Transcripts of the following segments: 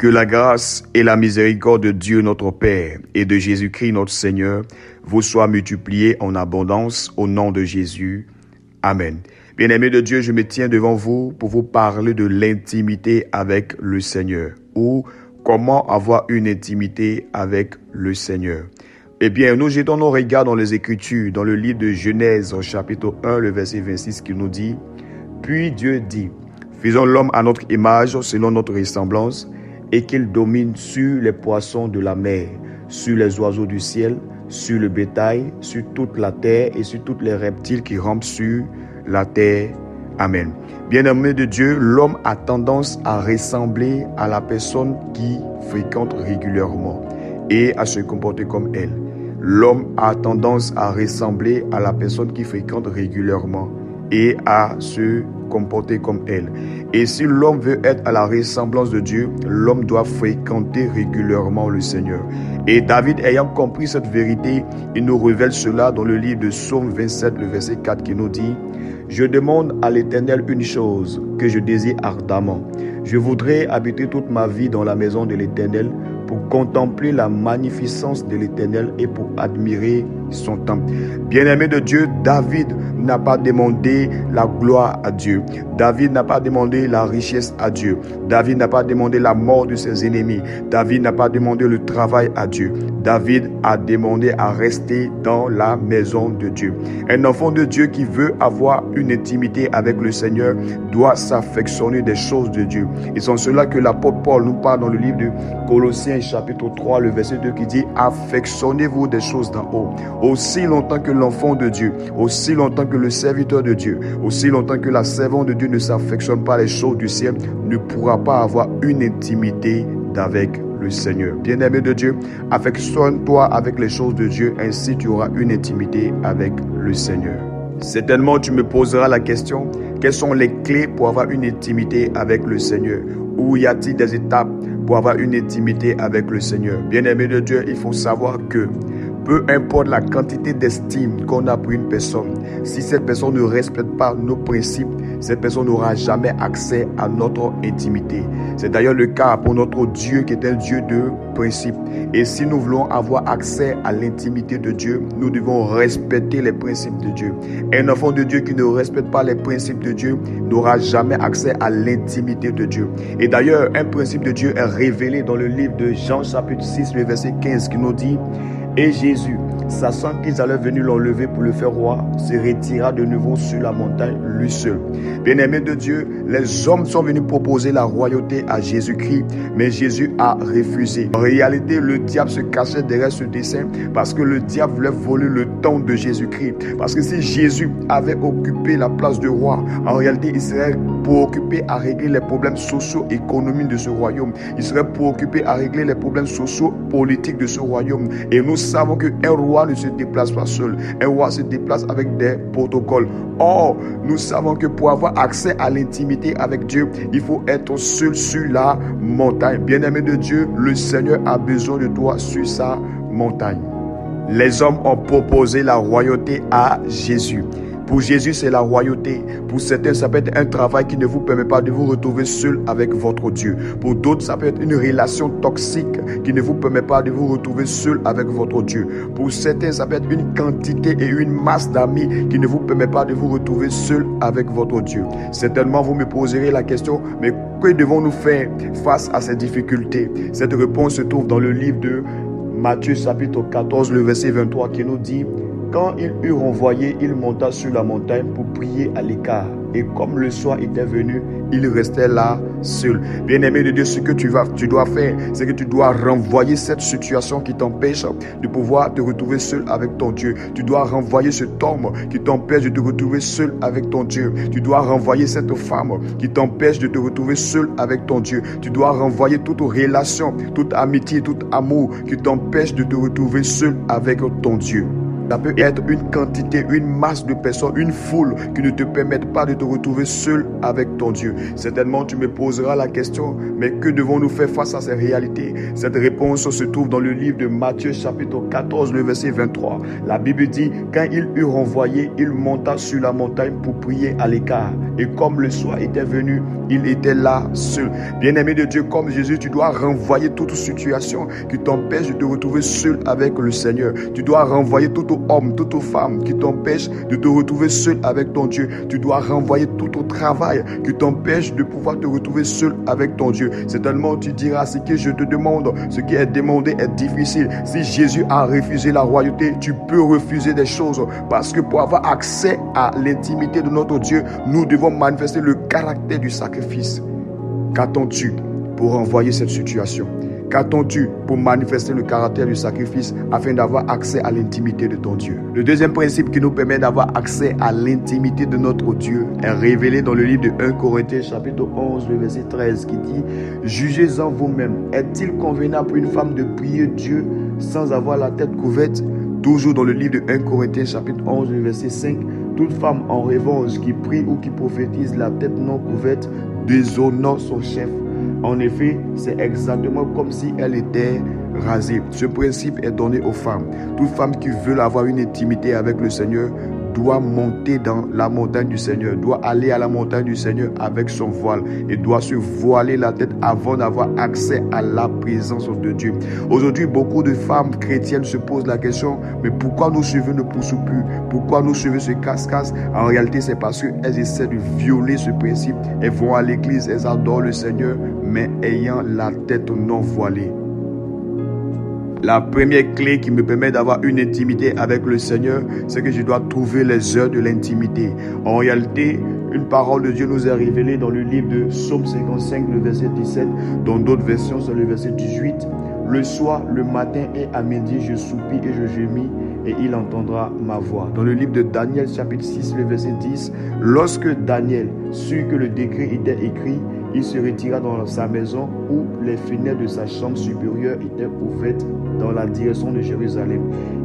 Que la grâce et la miséricorde de Dieu notre Père et de Jésus-Christ notre Seigneur vous soient multipliées en abondance au nom de Jésus. Amen. Bien-aimés de Dieu, je me tiens devant vous pour vous parler de l'intimité avec le Seigneur ou comment avoir une intimité avec le Seigneur. Eh bien, nous jetons nos regards dans les Écritures, dans le livre de Genèse, au chapitre 1, le verset 26, qui nous dit « Puis Dieu dit, faisons l'homme à notre image, selon notre ressemblance, et qu'il domine sur les poissons de la mer, sur les oiseaux du ciel, sur le bétail, sur toute la terre et sur tous les reptiles qui rampent sur la terre. Amen. » Bien-aimé de Dieu, l'homme a tendance à ressembler à la personne qui fréquente régulièrement et à se comporter comme elle. L'homme a tendance à ressembler à la personne qui fréquente régulièrement et à se comporter comme elle. Et si l'homme veut être à la ressemblance de Dieu, l'homme doit fréquenter régulièrement le Seigneur. Et David, ayant compris cette vérité, il nous révèle cela dans le livre de Psaume 27, le verset 4, qui nous dit « Je demande à l'Éternel une chose que je désire ardemment. Je voudrais habiter toute ma vie dans la maison de l'Éternel pour contempler la magnificence de l'Éternel et pour admirer son temple. » Bien-aimé de Dieu, David n'a pas demandé la gloire à Dieu. David n'a pas demandé la richesse à Dieu. David n'a pas demandé la mort de ses ennemis. David n'a pas demandé le travail à Dieu. David a demandé à rester dans la maison de Dieu. Un enfant de Dieu qui veut avoir une intimité avec le Seigneur doit s'affectionner des choses de Dieu. Et c'est en cela que l'apôtre Paul nous parle dans le livre de Colossiens chapitre 3, le verset 2 qui dit « Affectionnez-vous des choses d'en haut. Aussi longtemps que l'enfant de Dieu, aussi longtemps que le serviteur de Dieu, aussi longtemps que la servante de Dieu ne s'affectionne pas les choses du ciel, ne pourra pas avoir une intimité avec le Seigneur. » Bien-aimé de Dieu, affectionne-toi avec les choses de Dieu, ainsi tu auras une intimité avec le Seigneur. Certainement, tu me poseras la question, quelles sont les clés pour avoir une intimité avec le Seigneur? Ou y a-t-il des étapes pour avoir une intimité avec le Seigneur? Bien-aimé de Dieu, il faut savoir que peu importe la quantité d'estime qu'on a pour une personne, si cette personne ne respecte pas nos principes, cette personne n'aura jamais accès à notre intimité. C'est d'ailleurs le cas pour notre Dieu qui est un Dieu de principes. Et si nous voulons avoir accès à l'intimité de Dieu, nous devons respecter les principes de Dieu. Un enfant de Dieu qui ne respecte pas les principes de Dieu n'aura jamais accès à l'intimité de Dieu. Et d'ailleurs, un principe de Dieu est révélé dans le livre de Jean chapitre 6, le verset 15 qui nous dit « Et Jésus, sachant qu'ils allaient venir l'enlever pour le faire roi, se retira de nouveau sur la montagne, lui seul. » Bien-aimé de Dieu, les hommes sont venus proposer la royauté à Jésus-Christ, mais Jésus a refusé. En réalité, le diable se cachait derrière ce dessein parce que le diable voulait voler le temps de Jésus-Christ. Parce que si Jésus avait occupé la place de roi, en réalité, il serait préoccupé à régler les problèmes socio-économiques de ce royaume. Il serait préoccupé à régler les problèmes socio-politiques de ce royaume. Et nous savons qu'un roi ne se déplace pas seul. Un roi se déplace avec des protocoles. Or, nous savons que pour avoir accès à l'intimité avec Dieu, il faut être seul sur la montagne. Bien-aimé de Dieu, le Seigneur a besoin de toi sur sa montagne. Les hommes ont proposé la royauté à Jésus. Pour Jésus, c'est la royauté. Pour certains, ça peut être un travail qui ne vous permet pas de vous retrouver seul avec votre Dieu. Pour d'autres, ça peut être une relation toxique qui ne vous permet pas de vous retrouver seul avec votre Dieu. Pour certains, ça peut être une quantité et une masse d'amis qui ne vous permet pas de vous retrouver seul avec votre Dieu. Certainement, vous me poserez la question, mais que devons-nous faire face à ces difficultés? Cette réponse se trouve dans le livre de Matthieu chapitre 14, le verset 23 qui nous dit « Quand il eut renvoyé, il monta sur la montagne pour prier à l'écart. Et comme le soir était venu, il restait là seul. » Bien-aimé de Dieu, ce que tu dois faire, c'est que tu dois renvoyer cette situation qui t'empêche de pouvoir te retrouver seul avec ton Dieu. Tu dois renvoyer cet homme qui t'empêche de te retrouver seul avec ton Dieu. Tu dois renvoyer cette femme qui t'empêche de te retrouver seul avec ton Dieu. Tu dois renvoyer toute relation, toute amitié, tout amour qui t'empêche de te retrouver seul avec ton Dieu. Ça peut être une quantité, une masse de personnes, une foule qui ne te permettent pas de te retrouver seul avec ton Dieu. Certainement, tu me poseras la question, mais que devons-nous faire face à ces réalités? Cette réponse se trouve dans le livre de Matthieu chapitre 14, le verset 23. La Bible dit, quand il eut renvoyé, il monta sur la montagne pour prier à l'écart. Et comme le soir était venu, il était là seul. Bien-aimé de Dieu, comme Jésus, tu dois renvoyer toute situation qui t'empêche de te retrouver seul avec le Seigneur. Tu dois renvoyer tout homme, toute femme qui t'empêche de te retrouver seul avec ton Dieu. Tu dois renvoyer tout travail qui t'empêche de pouvoir te retrouver seul avec ton Dieu. Certainement, tu diras, ce que je te demande, ce qui est demandé est difficile. Si Jésus a refusé la royauté, tu peux refuser des choses parce que pour avoir accès à l'intimité de notre Dieu, nous devons manifester le caractère du sacrifice. Qu'attends-tu pour renvoyer cette situation? Qu'attends-tu pour manifester le caractère du sacrifice afin d'avoir accès à l'intimité de ton Dieu? Le deuxième principe qui nous permet d'avoir accès à l'intimité de notre Dieu est révélé dans le livre de 1 Corinthiens chapitre 11, le verset 13 qui dit « Jugez-en vous-même, est-il convenable pour une femme de prier Dieu sans avoir la tête couverte ?» Toujours dans le livre de 1 Corinthiens chapitre 11, le verset 5, « Toute femme en revanche qui prie ou qui prophétise la tête non couverte déshonore son chef. » En effet, c'est exactement comme si elle était rasée. Ce principe est donné aux femmes. Toute femme qui veut avoir une intimité avec le Seigneur doit monter dans la montagne du Seigneur, doit aller à la montagne du Seigneur avec son voile et doit se voiler la tête avant d'avoir accès à la présence de Dieu. Aujourd'hui, beaucoup de femmes chrétiennes se posent la question, mais pourquoi nos cheveux ne poussent plus? Pourquoi nos cheveux se cassent? En réalité, c'est parce qu'elles essaient de violer ce principe. Elles vont à l'église, elles adorent le Seigneur, mais ayant la tête non voilée. La première clé qui me permet d'avoir une intimité avec le Seigneur, c'est que je dois trouver les heures de l'intimité. En réalité, une parole de Dieu nous est révélée dans le livre de Psaume 55, le verset 17. Dans d'autres versions, c'est le verset 18. Le soir, le matin et à midi, je soupire et je gémis et il entendra ma voix. Dans le livre de Daniel, chapitre 6, le verset 10. Lorsque Daniel sut que le décret était écrit, il se retira dans sa maison où les fenêtres de sa chambre supérieure étaient ouvertes dans la direction de Jérusalem.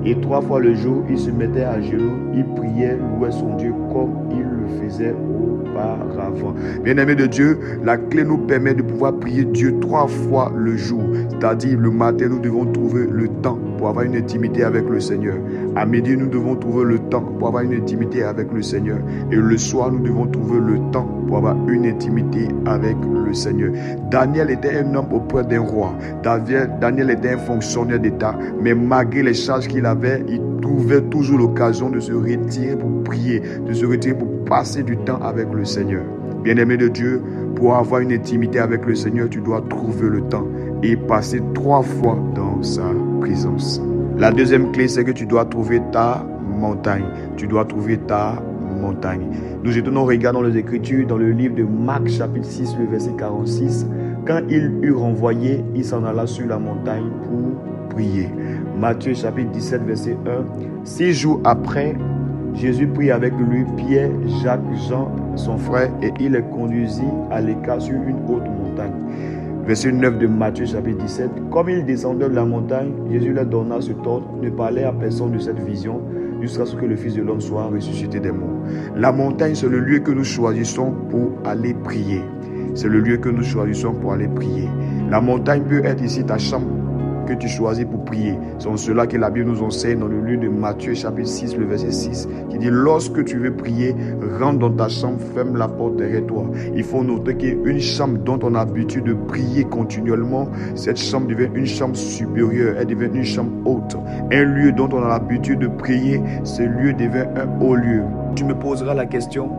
Et 3 fois le jour, il se mettait à genoux, il priait, louait son Dieu comme il le faisait auparavant. Bien-aimés de Dieu, la clé nous permet de pouvoir prier Dieu 3 fois le jour. C'est-à-dire le matin, nous devons trouver le temps pour avoir une intimité avec le Seigneur. À midi, nous devons trouver le temps pour avoir une intimité avec le Seigneur. Et le soir, nous devons trouver le temps pour avoir une intimité avec le Seigneur. Daniel était un homme auprès d'un roi. Daniel était un fonctionnaire d'État. Mais malgré les charges qu'il avait, il trouvait toujours l'occasion de se retirer pour prier, de se retirer pour passer du temps avec le Seigneur. Bien-aimé de Dieu, pour avoir une intimité avec le Seigneur, tu dois trouver le temps et passer 3 fois dans sa présence. La deuxième clé, c'est que tu dois trouver ta montagne. Tu dois trouver ta montagne. Nous jetons nos regards dans les Écritures, dans le livre de Marc, chapitre 6, le verset 46. Quand il eut renvoyé, il s'en alla sur la montagne pour prier. Matthieu, chapitre 17, verset 1. 6 jours après, Jésus prit avec lui Pierre, Jacques, Jean, son frère, et il les conduisit à l'écart sur une haute montagne. Verset 9 de Matthieu chapitre 17. Comme ils descendaient de la montagne, Jésus leur donna cet ordre: ne parlez à personne de cette vision jusqu'à ce que le Fils de l'homme soit ressuscité des morts. La montagne, c'est le lieu que nous choisissons pour aller prier. C'est le lieu que nous choisissons pour aller prier. La montagne peut être ici ta chambre que tu choisis pour prier. C'est en cela que la Bible nous enseigne dans le livre de Matthieu chapitre 6, le verset 6, qui dit: lorsque tu veux prier, rentre dans ta chambre, ferme la porte derrière toi. Il faut noter qu'une chambre dont on a l'habitude de prier continuellement, cette chambre devient une chambre supérieure, elle devient une chambre haute. Un lieu dont on a l'habitude de prier, ce lieu devient un haut lieu. Tu me poseras la question: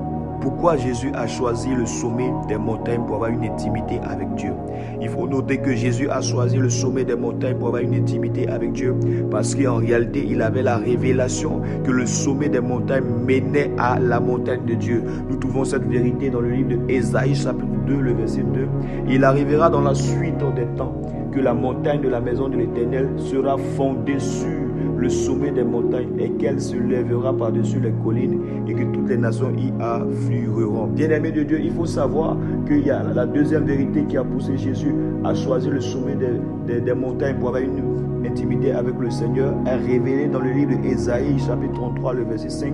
pourquoi Jésus a choisi le sommet des montagnes pour avoir une intimité avec Dieu? Il faut noter que Jésus a choisi le sommet des montagnes pour avoir une intimité avec Dieu parce qu'en réalité, il avait la révélation que le sommet des montagnes menait à la montagne de Dieu. Nous trouvons cette vérité dans le livre de Ésaïe, chapitre 2, le verset 2. Il arrivera dans la suite des temps que la montagne de la maison de l'Éternel sera fondée sur le sommet des montagnes et qu'elle se lèvera par-dessus les collines et que toutes les nations y afflueront. Bien-aimés de Dieu, il faut savoir qu'il y a la deuxième vérité qui a poussé Jésus à choisir le sommet des montagnes pour avoir une intimité avec le Seigneur est révélée dans le livre d'Ésaïe, chapitre 33, le verset 5.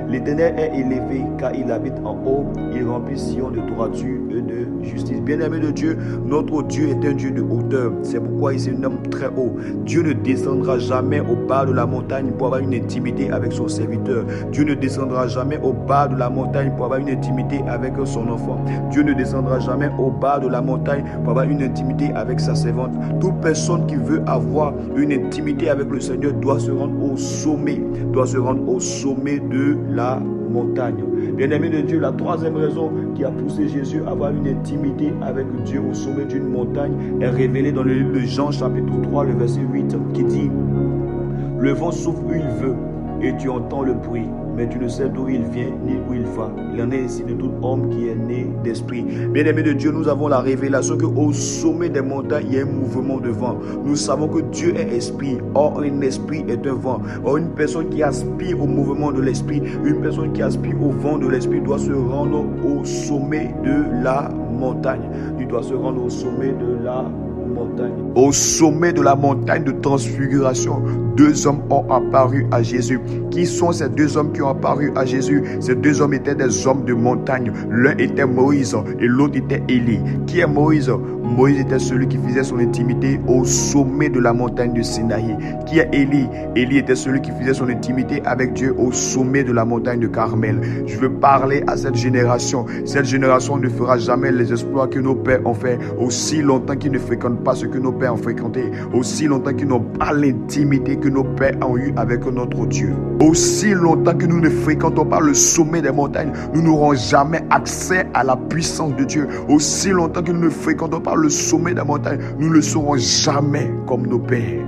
L'Éternel est élevé car il habite en haut, il remplit Sion de droiture et de justice. Bien-aimé de Dieu, notre Dieu est un Dieu de hauteur. C'est pourquoi il se nomme très haut. Dieu ne descendra jamais au bas de la montagne pour avoir une intimité avec son serviteur. Dieu ne descendra jamais au bas de la montagne pour avoir une intimité avec son enfant. Dieu ne descendra jamais au bas de la montagne pour avoir une intimité avec sa servante. Toute personne qui veut avoir une intimité avec le Seigneur doit se rendre au sommet, de la montagne. Bien-aimé de Dieu, la troisième raison qui a poussé Jésus à avoir une intimité avec Dieu au sommet d'une montagne est révélée dans le livre de Jean chapitre 3, le verset 8, qui dit: le vent souffle où il veut et tu entends le bruit, mais tu ne sais d'où il vient ni où il va. Il en est ainsi de tout homme qui est né d'esprit. Bien-aimé de Dieu, nous avons la révélation qu'au sommet des montagnes, il y a un mouvement de vent. Nous savons que Dieu est esprit. Or, un esprit est un vent. Or, une personne qui aspire au mouvement de l'esprit, une personne qui aspire au vent de l'esprit doit se rendre au sommet de la montagne. Il doit se rendre au sommet de la montagne. Au sommet de la montagne de transfiguration, deux hommes ont apparu à Jésus. Qui sont ces deux hommes qui ont apparu à Jésus? Ces deux hommes étaient des hommes de montagne. L'un était Moïse et l'autre était Élie. Qui est Moïse? Moïse était celui qui faisait son intimité au sommet de la montagne de Sinaï. Qui est Élie? Élie était celui qui faisait son intimité avec Dieu au sommet de la montagne de Carmel. Je veux parler à cette génération. Cette génération ne fera jamais les exploits que nos pères ont fait, aussi longtemps qu'ils ne fréquentent pas ce que nos pères ont fréquenté, aussi longtemps qu'ils n'ont pas l'intimité que nos pères ont eu avec notre Dieu. Aussi longtemps que nous ne fréquentons pas le sommet des montagnes, nous n'aurons jamais accès à la puissance de Dieu. Aussi longtemps que nous ne fréquentons pas le sommet des montagnes, nous ne serons jamais comme nos pères.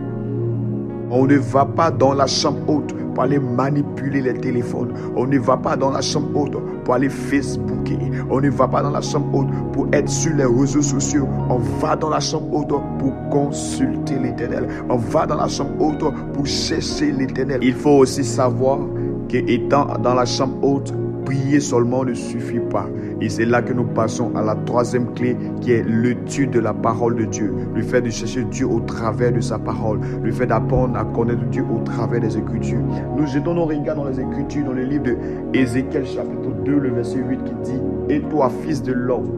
On ne va pas dans la chambre haute pour aller manipuler les téléphones. On ne va pas dans la chambre haute pour aller Facebooker. On ne va pas dans la chambre haute pour être sur les réseaux sociaux. On va dans la chambre haute pour consulter l'Éternel. On va dans la chambre haute pour chercher l'Éternel. Il faut aussi savoir qu'étant dans la chambre haute, prier seulement ne suffit pas. Et c'est là que nous passons à la troisième clé qui est l'étude de la parole de Dieu. Le fait de chercher Dieu au travers de sa parole. Le fait d'apprendre à connaître Dieu au travers des Écritures. Nous jetons nos regards dans les Écritures, dans le livre de Ézéchiel chapitre 2, le verset 8 qui dit: et toi, fils de l'homme,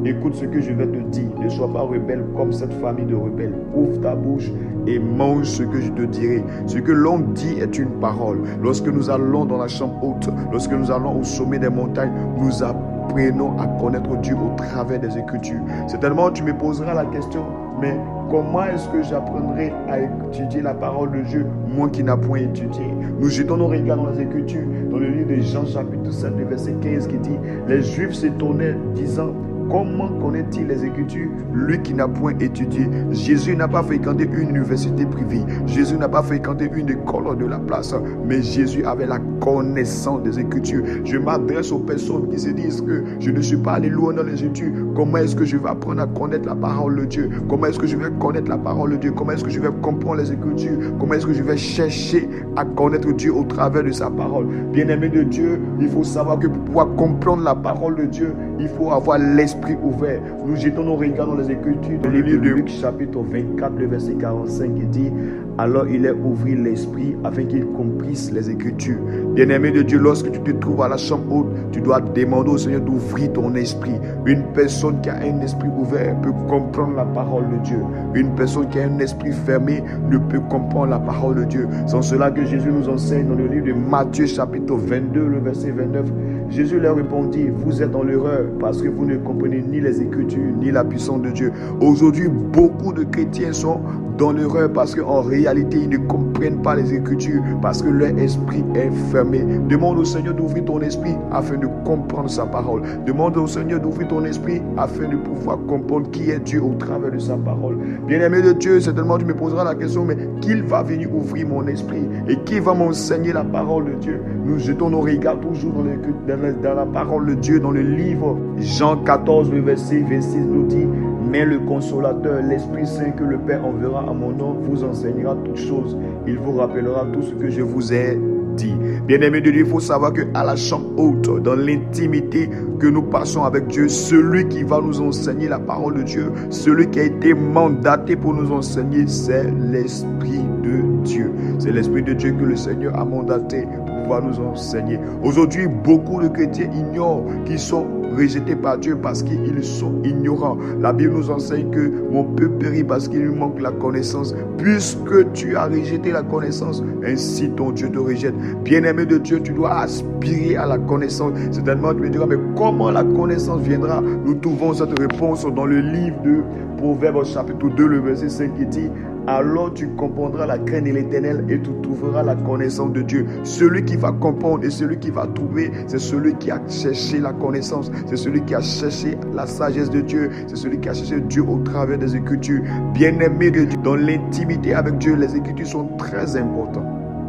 écoute ce que je vais te dire. Ne sois pas rebelle comme cette famille de rebelles. Ouvre ta bouche et mange ce que je te dirai. Ce que l'on dit est une parole. Lorsque nous allons dans la chambre haute, lorsque nous allons au sommet des montagnes, nous apprenons à connaître Dieu au travers des Écritures. Certainement, tu me poseras la question: mais comment est-ce que j'apprendrai à étudier la parole de Dieu, moi qui n'ai point étudié? Nous jetons nos regards dans les Écritures, dans le livre de Jean chapitre 7, le verset 15 qui dit: les Juifs s'étonnaient, disant: comment connaît-il les Écritures, lui qui n'a point étudié? Jésus n'a pas fréquenté une université privée. Jésus n'a pas fréquenté une école de la place. Mais Jésus avait la connaissance des Écritures. Je m'adresse aux personnes qui se disent que je ne suis pas allé loin dans les études. Comment est-ce que je vais apprendre à connaître la parole de Dieu? Comment est-ce que je vais connaître la parole de Dieu? Comment est-ce que je vais comprendre les Écritures? Comment est-ce que je vais chercher à connaître Dieu au travers de sa parole? Bien-aimé de Dieu, il faut savoir que pour pouvoir comprendre la parole de Dieu, il faut avoir l'esprit ouvert. Nous jetons nos regards dans les Écritures, dans le livre de Luc chapitre 24, le verset 45 qui dit: alors il a ouvert l'esprit afin qu'il comprisse les Écritures. Bien-aimé de Dieu, lorsque tu te trouves à la chambre haute, tu dois demander au Seigneur d'ouvrir ton esprit. Une personne qui a un esprit ouvert peut comprendre la parole de Dieu. Une personne qui a un esprit fermé ne peut comprendre la parole de Dieu. C'est en cela que Jésus nous enseigne dans le livre de Matthieu chapitre 22, le verset 29. Jésus leur répondit: vous êtes dans l'erreur parce que vous ne comprenez ni les Écritures ni la puissance de Dieu. Aujourd'hui, beaucoup de chrétiens sont dans l'erreur parce qu'en réalité, ils ne comprennent pas les Écritures parce que leur esprit est fermé. Demande au Seigneur d'ouvrir ton esprit afin de comprendre sa parole. Demande au Seigneur d'ouvrir ton esprit afin de pouvoir comprendre qui est Dieu au travers de sa parole. Bien-aimé de Dieu, certainement tu me poseras la question: mais qui va venir ouvrir mon esprit et qui va m'enseigner la parole de Dieu? Nous jetons nos regards toujours dans la parole de Dieu, dans le livre Jean 14, le verset 26 nous dit: Mais le consolateur, l'Esprit Saint que le Père enverra à mon nom, vous enseignera toutes choses. Il vous rappellera tout ce que je vous ai dit. Bien-aimé de Dieu, il faut savoir qu'à la chambre haute, dans l'intimité que nous passons avec Dieu, celui qui va nous enseigner la parole de Dieu, celui qui a été mandaté pour nous enseigner, c'est l'Esprit de Dieu. C'est l'Esprit de Dieu que le Seigneur a mandaté pour pouvoir nous enseigner. Aujourd'hui, beaucoup de chrétiens ignorent qu'ils sont rejetés par Dieu parce qu'ils sont ignorants. La Bible nous enseigne que mon peuple périt parce qu'il lui manque la connaissance. Puisque tu as rejeté la connaissance, ainsi ton Dieu te rejette. Bien-aimé de Dieu, tu dois aspirer à la connaissance. Certainement, tu me diras, mais comment la connaissance viendra? Nous trouvons cette réponse dans le livre de Proverbes chapitre 2, le verset 5 qui dit: alors tu comprendras la crainte de l'Éternel et tu trouveras la connaissance de Dieu. Celui qui va comprendre et celui qui va trouver, c'est celui qui a cherché la connaissance, c'est celui qui a cherché la sagesse de Dieu, c'est celui qui a cherché Dieu au travers des Écritures. Bien-aimé de Dieu, dans l'intimité avec Dieu, les Écritures sont très importantes.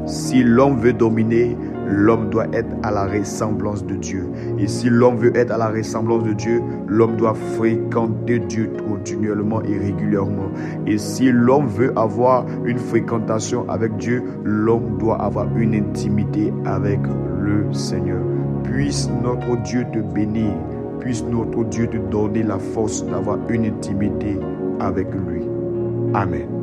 Si l'homme veut dominer, l'homme doit être à la ressemblance de Dieu. Et si l'homme veut être à la ressemblance de Dieu, l'homme doit fréquenter Dieu continuellement et régulièrement. Et si l'homme veut avoir une fréquentation avec Dieu, l'homme doit avoir une intimité avec le Seigneur. Puisse notre Dieu te bénir. Puisse notre Dieu te donner la force d'avoir une intimité avec lui. Amen.